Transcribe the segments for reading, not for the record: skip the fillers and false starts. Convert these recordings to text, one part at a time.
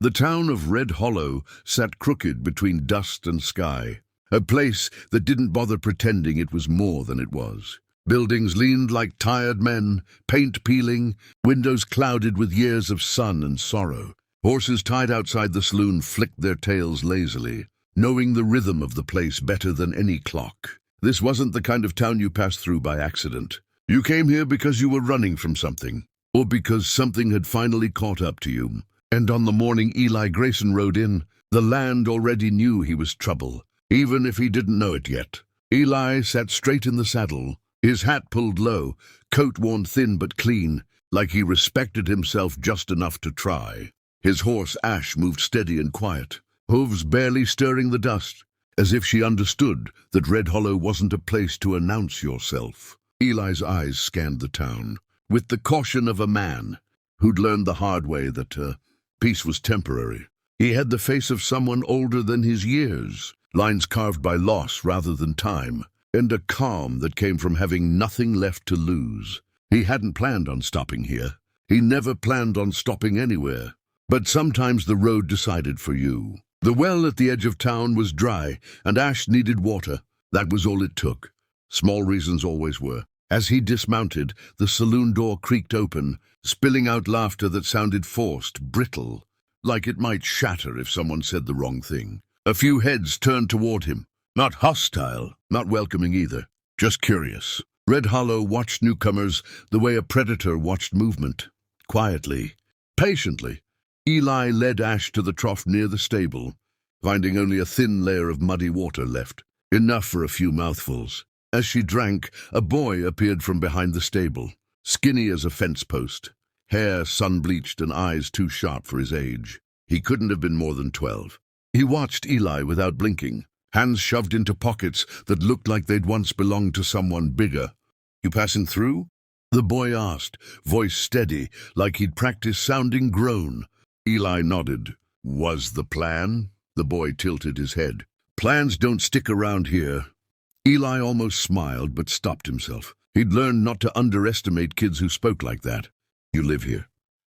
The town of Red Hollow sat crooked between dust and sky, a place that didn't bother pretending it was more than it was. Buildings leaned like tired men, paint peeling, windows clouded with years of sun and sorrow. Horses tied outside the saloon flicked their tails lazily, knowing the rhythm of the place better than any clock. This wasn't the kind of town you passed through by accident. You came here because you were running from something, or because something had finally caught up to you. And on the morning Eli Grayson rode in, the land already knew he was trouble, even if he didn't know it yet. Eli sat straight in the saddle, his hat pulled low, coat worn thin but clean, like he respected himself just enough to try. His horse Ash moved steady and quiet, hooves barely stirring the dust, as if she understood that Red Hollow wasn't a place to announce yourself. Eli's eyes scanned the town, with the caution of a man who'd learned the hard way that peace was temporary. He had the face of someone older than his years, lines carved by loss rather than time, and a calm that came from having nothing left to lose. He hadn't planned on stopping here. He never planned on stopping anywhere. But sometimes the road decided for you. The well at the edge of town was dry, and Ash needed water. That was all it took. Small reasons always were. As he dismounted, the saloon door creaked open, spilling out laughter that sounded forced, brittle, like it might shatter if someone said the wrong thing. A few heads turned toward him. Not hostile, not welcoming either, just curious. Red Hollow watched newcomers the way a predator watched movement. Quietly, patiently. Eli led Ash to the trough near the stable, finding only a thin layer of muddy water left, enough for a few mouthfuls. As she drank, a boy appeared from behind the stable, skinny as a fence post, hair sun-bleached and eyes too sharp for his age. He couldn't have been more than 12. He watched Eli without blinking, hands shoved into pockets that looked like they'd once belonged to someone bigger. "You passing through?" the boy asked, voice steady, like he'd practiced sounding grown. Eli nodded. "Was the plan?" The boy tilted his head. "Plans don't stick around here." Eli almost smiled, but stopped himself. He'd learned not to underestimate kids who spoke like that. "You live here?"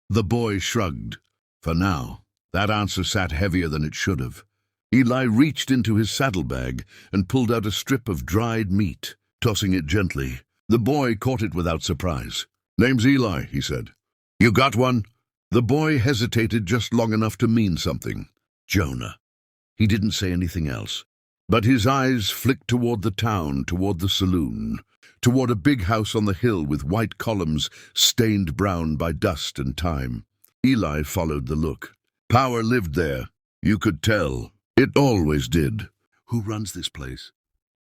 The boy shrugged. For now, that answer sat heavier than it should have. Eli reached into his saddlebag and pulled out a strip of dried meat, tossing it gently. The boy caught it without surprise. "Name's Eli," he said. "You got one?" The boy hesitated just long enough to mean something. Jonah. He didn't say anything else, but his eyes flicked toward the town, toward the saloon, toward a big house on the hill with white columns stained brown by dust and time. Eli followed the look. Power lived there. You could tell. It always did. "Who runs this place?"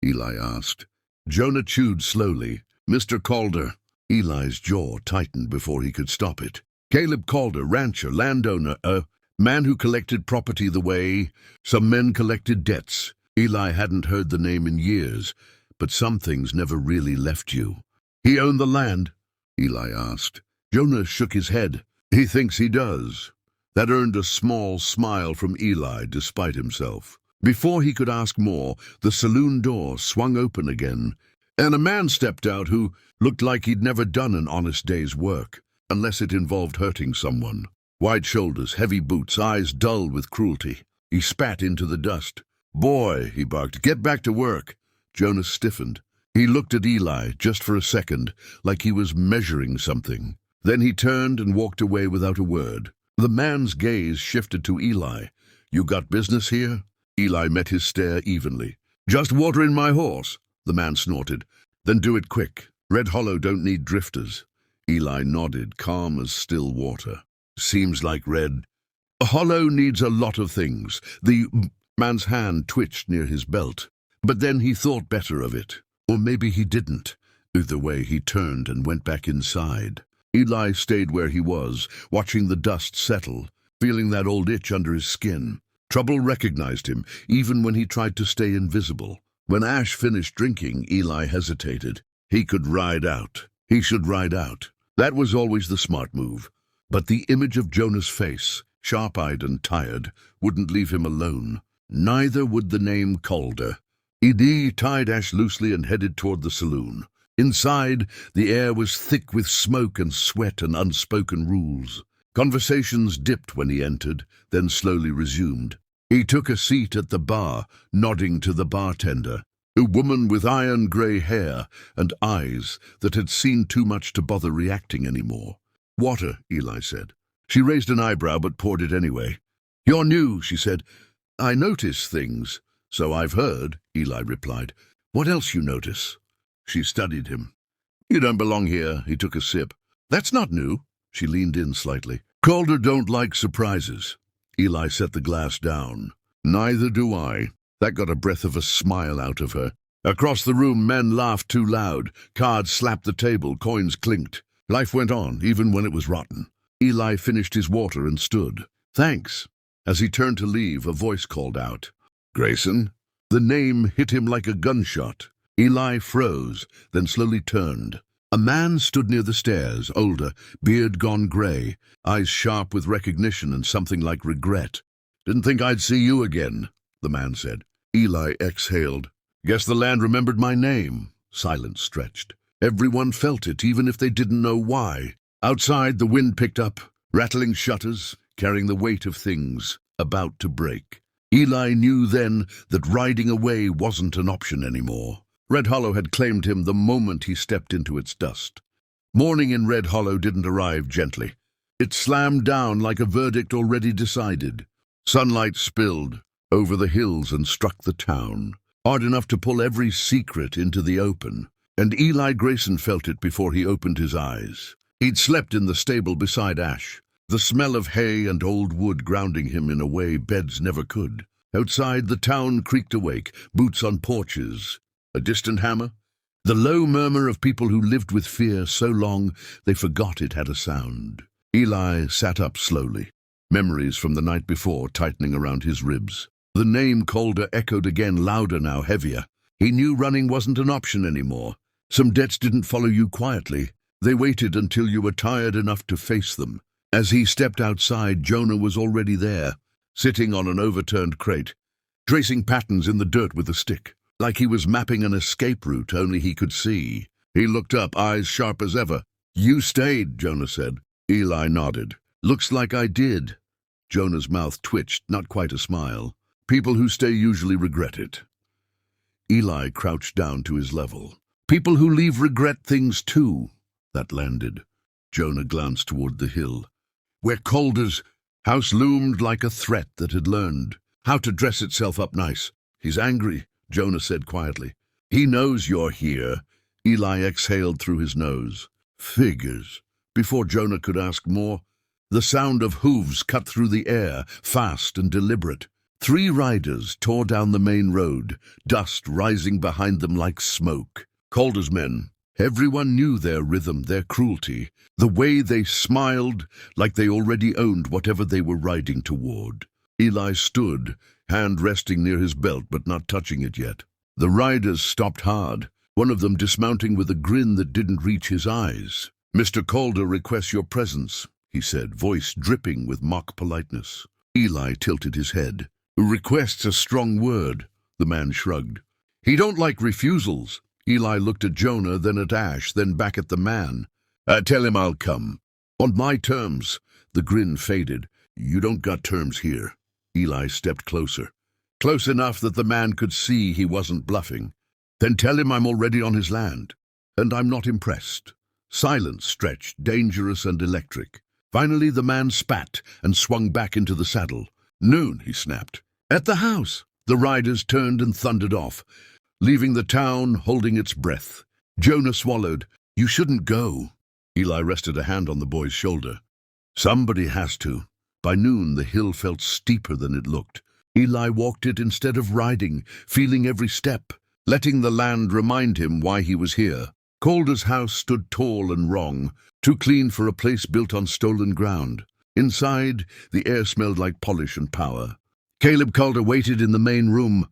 Eli asked. Jonah chewed slowly. "Mr. Calder." Eli's jaw tightened before he could stop it. Caleb Calder, rancher, landowner, a man who collected property the way some men collected debts. Eli hadn't heard the name in years, but some things never really left you. "He owned the land?" Eli asked. Jonah shook his head. "He thinks he does." That earned a small smile from Eli despite himself. Before he could ask more, the saloon door swung open again, and a man stepped out who looked like he'd never done an honest day's work, unless it involved hurting someone. Wide shoulders, heavy boots, eyes dull with cruelty. He spat into the dust. "Boy," he barked, "get back to work." Jonas stiffened. He looked at Eli just for a second, like he was measuring something. Then he turned and walked away without a word. The man's gaze shifted to Eli. "You got business here?" Eli met his stare evenly. "Just watering my horse," the man snorted. "Then do it quick. Red Hollow don't need drifters." Eli nodded, calm as still water. "Seems like Red Hollow needs a lot of things." The man's hand twitched near his belt, but then he thought better of it. Or maybe he didn't. Either way, he turned and went back inside. Eli stayed where he was, watching the dust settle, feeling that old itch under his skin. Trouble recognized him, even when he tried to stay invisible. When Ash finished drinking, Eli hesitated. He could ride out. He should ride out. That was always the smart move. But the image of Jonah's face, sharp-eyed and tired, wouldn't leave him alone. Neither would the name Calder. Eli tied Ash loosely and headed toward the saloon. Inside, the air was thick with smoke and sweat and unspoken rules. Conversations dipped when he entered, then slowly resumed. He took a seat at the bar, nodding to the bartender, a woman with iron-grey hair and eyes that had seen too much to bother reacting anymore. "Water," Eli said. She raised an eyebrow but poured it anyway. "You're new," she said. "I notice things." "So I've heard," Eli replied. "What else you notice?" She studied him. "You don't belong here." He took a sip. "That's not new." She leaned in slightly. "Calder don't like surprises." Eli set the glass down. "Neither do I." That got a breath of a smile out of her. Across the room, men laughed too loud. Cards slapped the table, coins clinked. Life went on, even when it was rotten. Eli finished his water and stood. "Thanks." As he turned to leave, a voice called out, "Grayson?" The name hit him like a gunshot. Eli froze, then slowly turned. A man stood near the stairs, older, beard gone grey, eyes sharp with recognition and something like regret. "Didn't think I'd see you again," the man said. Eli exhaled. "Guess the land remembered my name." Silence stretched. Everyone felt it, even if they didn't know why. Outside, the wind picked up, rattling shutters, carrying the weight of things about to break. Eli knew then that riding away wasn't an option anymore. Red Hollow had claimed him the moment he stepped into its dust. Morning in Red Hollow didn't arrive gently. It slammed down like a verdict already decided. Sunlight spilled over the hills and struck the town, hard enough to pull every secret into the open. And Eli Grayson felt it before he opened his eyes. He'd slept in the stable beside Ash, the smell of hay and old wood grounding him in a way beds never could. Outside, the town creaked awake, boots on porches. A distant hammer? The low murmur of people who lived with fear so long they forgot it had a sound. Eli sat up slowly, memories from the night before tightening around his ribs. The name Calder echoed again, louder now, heavier. He knew running wasn't an option anymore. Some debts didn't follow you quietly. They waited until you were tired enough to face them. As he stepped outside, Jonah was already there, sitting on an overturned crate, tracing patterns in the dirt with a stick, like he was mapping an escape route only he could see. He looked up, eyes sharp as ever. "You stayed," Jonah said. Eli nodded. "Looks like I did." Jonah's mouth twitched, not quite a smile. "People who stay usually regret it." Eli crouched down to his level. "People who leave regret things too." That landed. Jonah glanced toward the hill, where Calder's house loomed like a threat that had learned how to dress itself up nice. "He's angry," Jonah said quietly. "He knows you're here." Eli exhaled through his nose. "Figures." Before Jonah could ask more, the sound of hooves cut through the air, fast and deliberate. 3 riders tore down the main road, dust rising behind them like smoke. Calder's men. Everyone knew their rhythm, their cruelty, the way they smiled like they already owned whatever they were riding toward. Eli stood, hand resting near his belt but not touching it yet. The riders stopped hard, one of them dismounting with a grin that didn't reach his eyes. "Mr. Calder requests your presence," he said, voice dripping with mock politeness. Eli tilted his head. "Request's a strong word," the man shrugged. "He don't like refusals." Eli looked at Jonah, then at Ash, then back at the man. Tell him I'll come." "On my terms." The grin faded. "You don't got terms here." Eli stepped closer. Close enough that the man could see he wasn't bluffing. "Then tell him I'm already on his land. And I'm not impressed." Silence stretched, dangerous and electric. Finally the man spat and swung back into the saddle. "Noon," he snapped. "At the house." The riders turned and thundered off, leaving the town holding its breath. Jonah swallowed. "You shouldn't go." Eli rested a hand on the boy's shoulder. "Somebody has to." By noon the hill felt steeper than it looked. Eli walked it instead of riding, feeling every step, letting the land remind him why he was here. Calder's house stood tall and wrong, too clean for a place built on stolen ground. Inside, the air smelled like polish and power. Caleb Calder waited in the main room,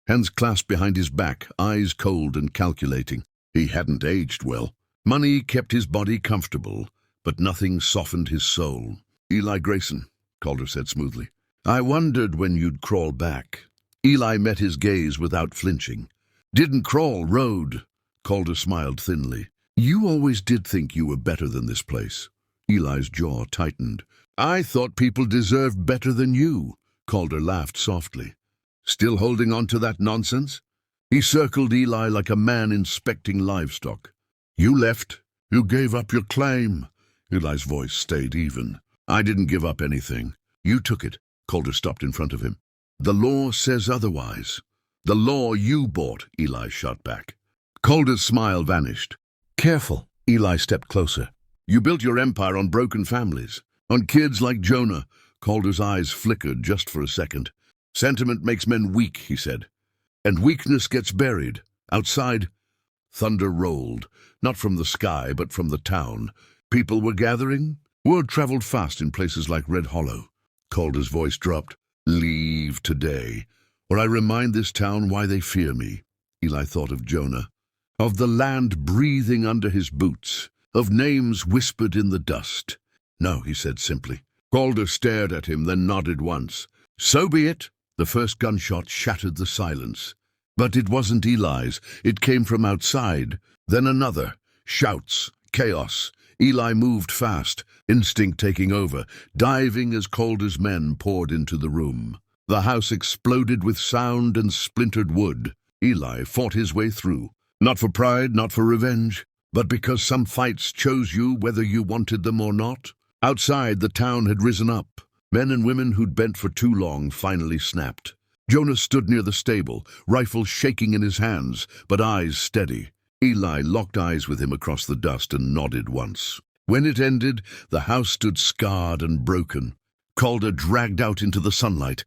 hands clasped behind his back, eyes cold and calculating. He hadn't aged well. Money kept his body comfortable, but nothing softened his soul. "Eli Grayson," Calder said smoothly. "I wondered when you'd crawl back." Eli met his gaze without flinching. "Didn't crawl, rode." Calder smiled thinly. "You always did think you were better than this place." Eli's jaw tightened. I thought people deserved better than you, Calder laughed softly. Still holding on to that nonsense? He circled Eli like a man inspecting livestock. You left. You gave up your claim. Eli's voice stayed even. I didn't give up anything. You took it. Calder stopped in front of him. The law says otherwise. The law you bought, Eli shot back. Calder's smile vanished. Careful. Eli stepped closer. You built your empire on broken families. On kids like Jonah. Calder's eyes flickered just for a second. Sentiment makes men weak, he said. And weakness gets buried. Outside, thunder rolled, not from the sky, but from the town. People were gathering. Word traveled fast in places like Red Hollow. Calder's voice dropped. Leave today, or I remind this town why they fear me. Eli thought of Jonah, of the land breathing under his boots, of names whispered in the dust. No, he said simply. Calder stared at him, then nodded once. So be it. The first gunshot shattered the silence. But it wasn't Eli's. It came from outside. Then another. Shouts. Chaos. Eli moved fast, instinct taking over, diving as Calder's men poured into the room. The house exploded with sound and splintered wood. Eli fought his way through. Not for pride, not for revenge, but because some fights chose you whether you wanted them or not. Outside, the town had risen up. Men and women who'd bent for too long finally snapped. Jonah stood near the stable, rifle shaking in his hands, but eyes steady. Eli locked eyes with him across the dust and nodded once. When it ended, the house stood scarred and broken. Calder dragged out into the sunlight,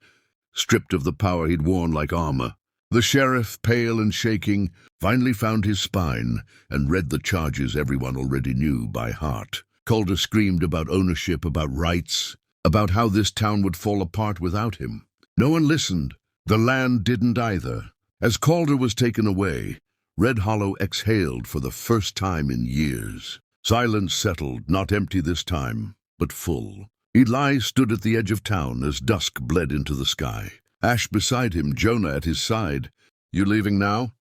stripped of the power he'd worn like armor. The sheriff, pale and shaking, finally found his spine and read the charges everyone already knew by heart. Calder screamed about ownership, about rights, about how this town would fall apart without him. No one listened. The land didn't either. As Calder was taken away, Red Hollow exhaled for the first time in years. Silence settled, not empty this time, but full. Eli stood at the edge of town as dusk bled into the sky. Ash beside him, Jonah at his side. You leaving now?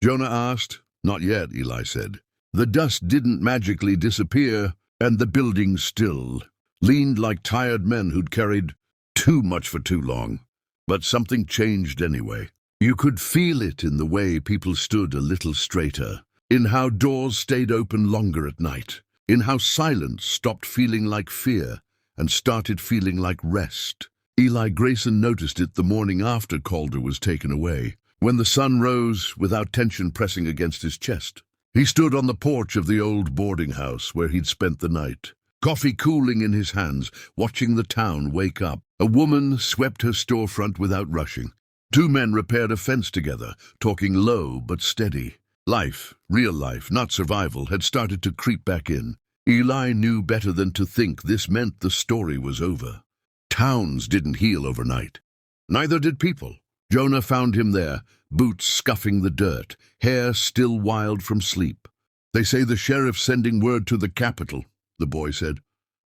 Jonah asked. Not yet, Eli said. The dust didn't magically disappear, and the building still leaned like tired men who'd carried too much for too long. But something changed anyway. You could feel it in the way people stood a little straighter, in how doors stayed open longer at night, in how silence stopped feeling like fear and started feeling like rest. Eli Grayson noticed it the morning after Calder was taken away, when the sun rose without tension pressing against his chest. He stood on the porch of the old boarding house where he'd spent the night, coffee cooling in his hands, watching the town wake up. A woman swept her storefront without rushing. Two men repaired a fence together, talking low but steady. Life, real life, not survival, had started to creep back in. Eli knew better than to think this meant the story was over. Towns didn't heal overnight. Neither did people. Jonah found him there, boots scuffing the dirt, hair still wild from sleep. They say the sheriff's sending word to the capital, the boy said.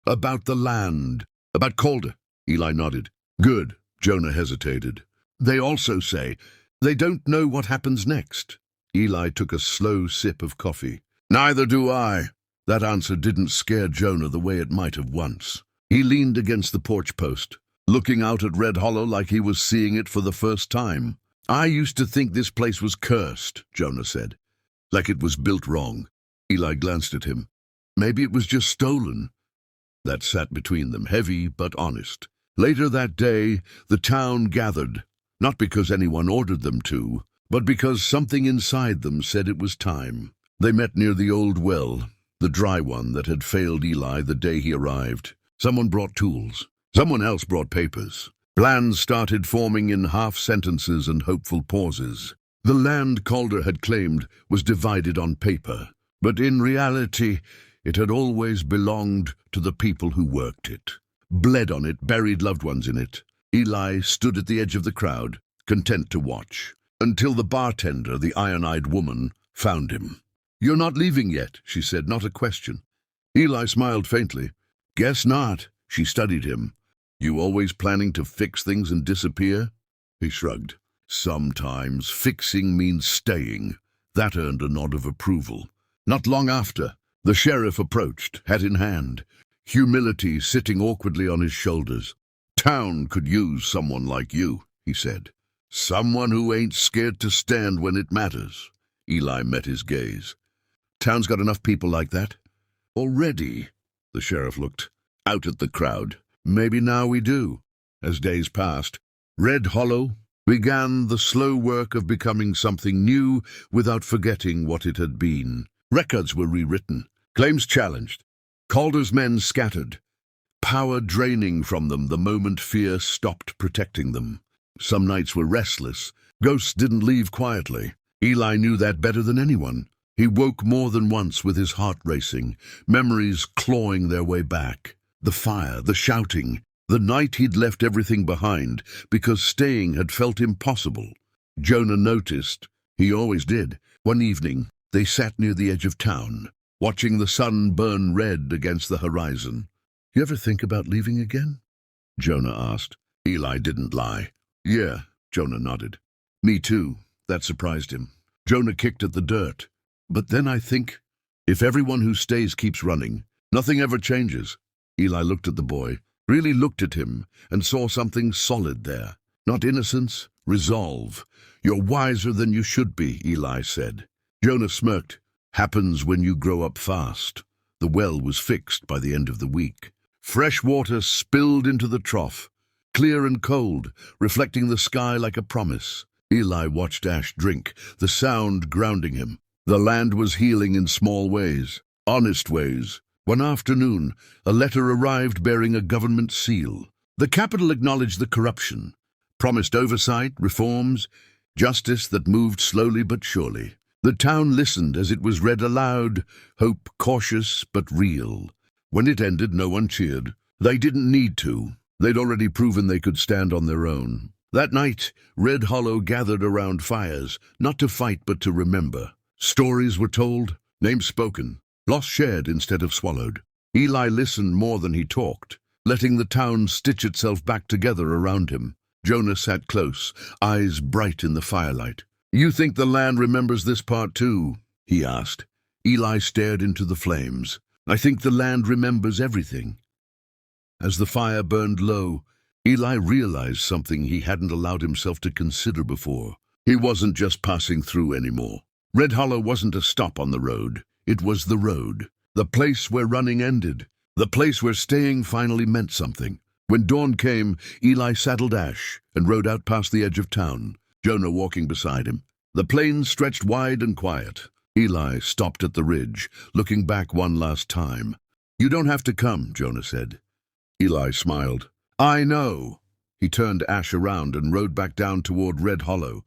About the land. About Calder. Eli nodded. Good. Jonah hesitated. They also say they don't know what happens next. Eli took a slow sip of coffee. Neither do I. That answer didn't scare Jonah the way it might have once. He leaned against the porch post, looking out at Red Hollow like he was seeing it for the first time. I used to think this place was cursed, Jonah said, like it was built wrong. Eli glanced at him. Maybe it was just stolen. That sat between them, heavy but honest. Later that day, the town gathered. Not because anyone ordered them to, but because something inside them said it was time. They met near the old well, the dry one that had failed Eli the day he arrived. Someone brought tools. Someone else brought papers. Plans started forming in half-sentences and hopeful pauses. The land Calder had claimed was divided on paper, but in reality, it had always belonged to the people who worked it. Bled on it, buried loved ones in it. Eli stood at the edge of the crowd, content to watch, until the bartender, the iron-eyed woman, found him. You're not leaving yet, she said, not a question. Eli smiled faintly. Guess not. She studied him. You always planning to fix things and disappear? He shrugged. Sometimes fixing means staying. That earned a nod of approval. Not long after, the sheriff approached, hat in hand. humility sitting awkwardly on his shoulders. "Town could use someone like you," he said. "Someone who ain't scared to stand when it matters." Eli met his gaze. "Town's got enough people like that." "Already?" The sheriff looked out at the crowd. "Maybe now we do." As days passed, Red Hollow began the slow work of becoming something new without forgetting what it had been. Records were rewritten, claims challenged, Calder's men scattered, power draining from them the moment fear stopped protecting them. Some nights were restless. Ghosts didn't leave quietly. Eli knew that better than anyone. He woke more than once with his heart racing, memories clawing their way back. The fire, the shouting, the night he'd left everything behind because staying had felt impossible. Jonah noticed, he always did. One evening, they sat near the edge of town, watching the sun burn red against the horizon. "You ever think about leaving again?" Jonah asked. Eli didn't lie. "Yeah," Jonah nodded. "Me too." That surprised him. Jonah kicked at the dirt. "But then I think, if everyone who stays keeps running, nothing ever changes." Eli looked at the boy, really looked at him, and saw something solid there. Not innocence, resolve. "You're wiser than you should be," Eli said. Jonah smirked. "Happens when you grow up fast." The well was fixed by the end of the week. Fresh water spilled into the trough, clear and cold, reflecting the sky like a promise. Eli watched Ash drink, the sound grounding him. The land was healing in small ways, honest ways. One afternoon, a letter arrived bearing a government seal. The capital acknowledged the corruption, promised oversight, reforms, justice that moved slowly but surely. The town listened as it was read aloud, hope cautious but real. When it ended, no one cheered. They didn't need to. They'd already proven they could stand on their own. That night, Red Hollow gathered around fires, not to fight but to remember. Stories were told, names spoken, loss shared instead of swallowed. Eli listened more than he talked, letting the town stitch itself back together around him. Jonah sat close, eyes bright in the firelight. "You think the land remembers this part too?" he asked. Eli stared into the flames. "I think the land remembers everything." As the fire burned low, Eli realized something he hadn't allowed himself to consider before. He wasn't just passing through anymore. Red Hollow wasn't a stop on the road. It was the road, the place where running ended, the place where staying finally meant something. When dawn came, Eli saddled Ash and rode out past the edge of town, Jonah walking beside him. The plains stretched wide and quiet. Eli stopped at the ridge, looking back one last time. "You don't have to come," Jonah said. Eli smiled. "I know." He turned Ash around and rode back down toward Red Hollow,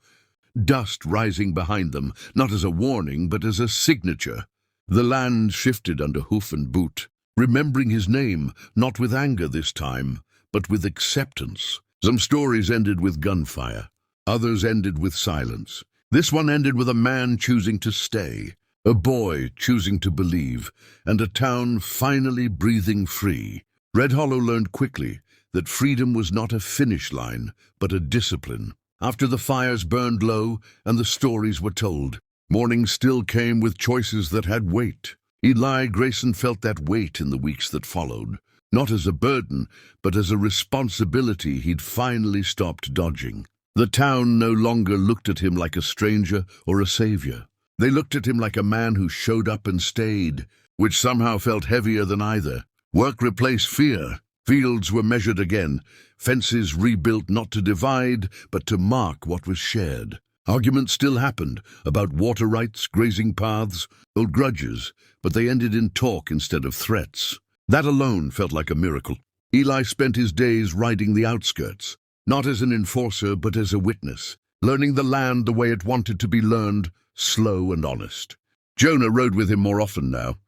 dust rising behind them, not as a warning, but as a signature. The land shifted under hoof and boot, remembering his name, not with anger this time, but with acceptance. Some stories ended with gunfire. Others ended with silence. This one ended with a man choosing to stay, a boy choosing to believe, and a town finally breathing free. Red Hollow learned quickly that freedom was not a finish line, but a discipline. After the fires burned low and the stories were told, morning still came with choices that had weight. Eli Grayson felt that weight in the weeks that followed, not as a burden, but as a responsibility he'd finally stopped dodging. The town no longer looked at him like a stranger or a savior. They looked at him like a man who showed up and stayed, which somehow felt heavier than either. Work replaced fear. Fields were measured again, fences rebuilt not to divide, but to mark what was shared. Arguments still happened, about water rights, grazing paths, old grudges, but they ended in talk instead of threats. That alone felt like a miracle. Eli spent his days riding the outskirts, not as an enforcer but as a witness, learning the land the way it wanted to be learned, slow and honest. Jonah rode with him more often now,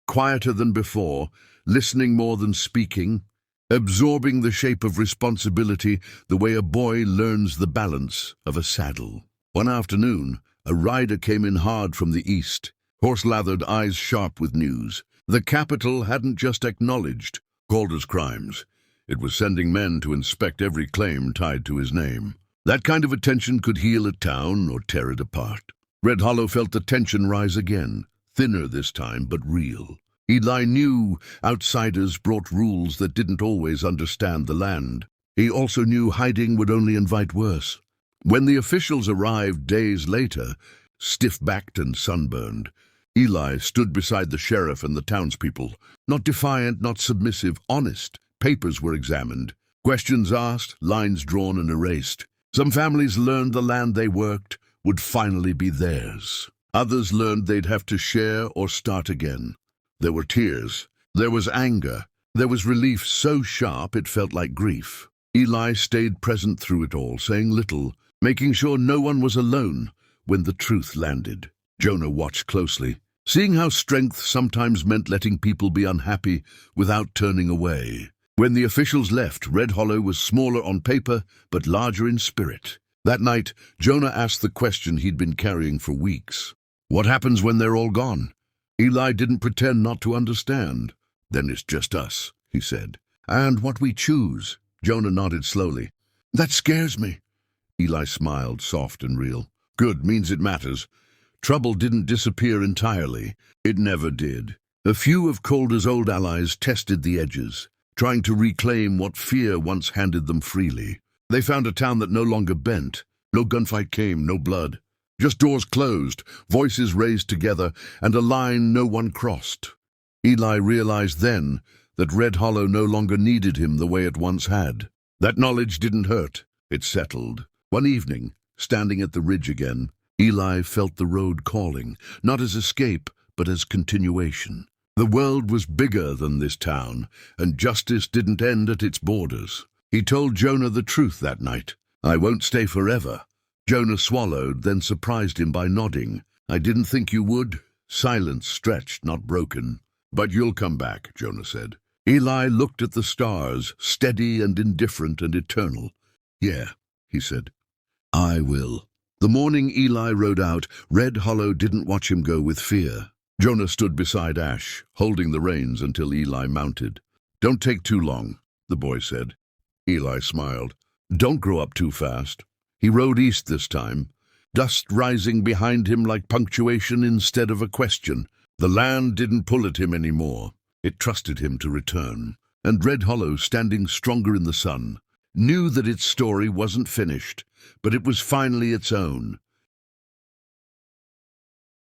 quieter than before, listening more than speaking, absorbing the shape of responsibility the way a boy learns the balance of a saddle. One afternoon, a rider came in hard from the east, horse-lathered, eyes sharp with news. The capital hadn't just acknowledged Calder's crimes. It was sending men to inspect every claim tied to his name. That kind of attention could heal a town or tear it apart. Red Hollow felt the tension rise again, thinner this time, but real. Eli knew outsiders brought rules that didn't always understand the land. He also knew hiding would only invite worse. When the officials arrived days later, stiff-backed and sunburned, Eli stood beside the sheriff and the townspeople. Not defiant, not submissive, honest. Papers were examined, questions asked, lines drawn and erased. Some families learned the land they worked would finally be theirs. Others learned they'd have to share or start again. There were tears. There was anger. There was relief so sharp it felt like grief. Eli stayed present through it all, saying little, making sure no one was alone when the truth landed. Jonah watched closely, seeing how strength sometimes meant letting people be unhappy without turning away. When the officials left, Red Hollow was smaller on paper, but larger in spirit. That night, Jonah asked the question he'd been carrying for weeks. What happens when they're all gone? Eli didn't pretend not to understand. Then it's just us, he said. And what we choose. Jonah nodded slowly. That scares me. Eli smiled, soft and real. Good, means it matters. Trouble didn't disappear entirely. It never did. A few of Calder's old allies tested the edges, trying to reclaim what fear once handed them freely. They found a town that no longer bent. No gunfight came, no blood. Just doors closed, voices raised together, and a line no one crossed. Eli realized then that Red Hollow no longer needed him the way it once had. That knowledge didn't hurt. It settled. One evening, standing at the ridge again, Eli felt the road calling, not as escape, but as continuation. The world was bigger than this town, and justice didn't end at its borders. He told Jonah the truth that night. I won't stay forever. Jonah swallowed, then surprised him by nodding. I didn't think you would. Silence stretched, not broken. But you'll come back, Jonah said. Eli looked at the stars, steady and indifferent and eternal. Yeah, he said. I will. The morning Eli rode out, Red Hollow didn't watch him go with fear. Jonah stood beside Ash, holding the reins until Eli mounted. Don't take too long, the boy said. Eli smiled. Don't grow up too fast. He rode east this time, dust rising behind him like punctuation instead of a question. The land didn't pull at him anymore. It trusted him to return. And Red Hollow, standing stronger in the sun, knew that its story wasn't finished, but it was finally its own.